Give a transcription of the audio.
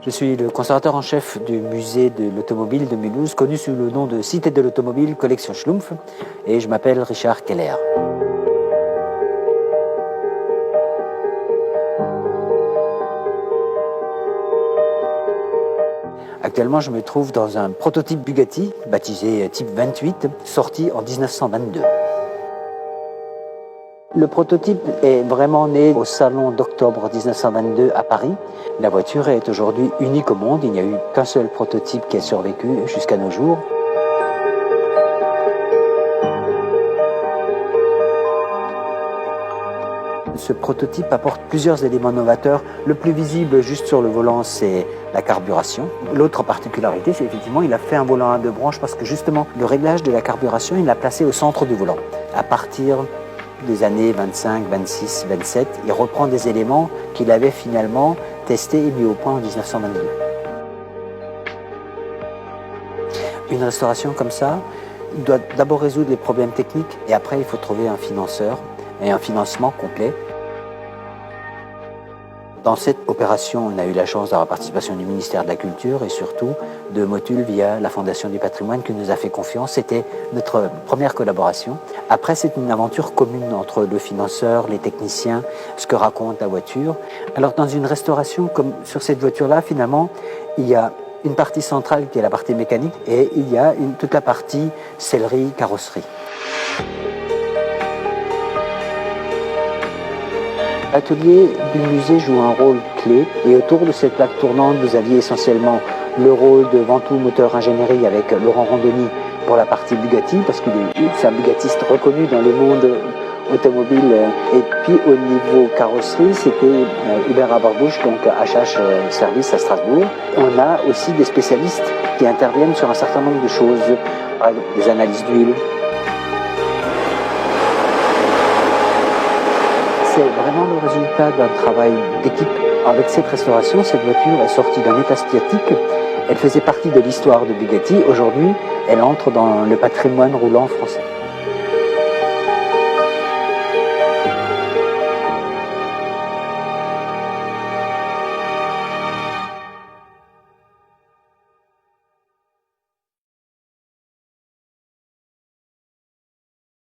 Je suis le conservateur en chef du musée de l'automobile de Mulhouse, connu sous le nom de Cité de l'automobile Collection Schlumpf, et je m'appelle Richard Keller. Actuellement, je me trouve dans un prototype Bugatti, baptisé Type 28, sorti en 1922. Le prototype est vraiment né au salon d'octobre 1922 à Paris. La voiture est aujourd'hui unique au monde. Il n'y a eu qu'un seul prototype qui a survécu jusqu'à nos jours. Ce prototype apporte plusieurs éléments novateurs. Le plus visible juste sur le volant, c'est la carburation. L'autre particularité, c'est effectivement il a fait un volant à deux branches parce que justement le réglage de la carburation, il l'a placé au centre du volant. À partir des années 25, 26, 27, il reprend des éléments qu'il avait finalement testés et mis au point en 1922. Une restauration comme ça doit d'abord résoudre les problèmes techniques et après il faut trouver un financeur et un financement complet. Dans cette opération, on a eu la chance d'avoir la participation du ministère de la Culture et surtout de Motul via la Fondation du Patrimoine qui nous a fait confiance. C'était notre première collaboration. Après, c'est une aventure commune entre le financeur, les techniciens, ce que raconte la voiture. Alors, dans une restauration comme sur cette voiture-là, finalement, il y a une partie centrale qui est la partie mécanique et il y a toute la partie sellerie, carrosserie. L'atelier du musée joue un rôle clé et autour de cette plaque tournante, vous aviez essentiellement le rôle de Ventoux Moteur Ingénierie avec Laurent Rondoni pour la partie Bugatti, parce qu'il est un bugattiste reconnu dans le monde automobile. Et puis au niveau carrosserie, c'était Hubert Aberbouch, donc HH Service à Strasbourg. On a aussi des spécialistes qui interviennent sur un certain nombre de choses, par exemple des analyses d'huile. C'est vraiment le résultat d'un travail d'équipe. Avec cette restauration, cette voiture est sortie d'un état statique. Elle faisait partie de l'histoire de Bugatti. Aujourd'hui, elle entre dans le patrimoine roulant français.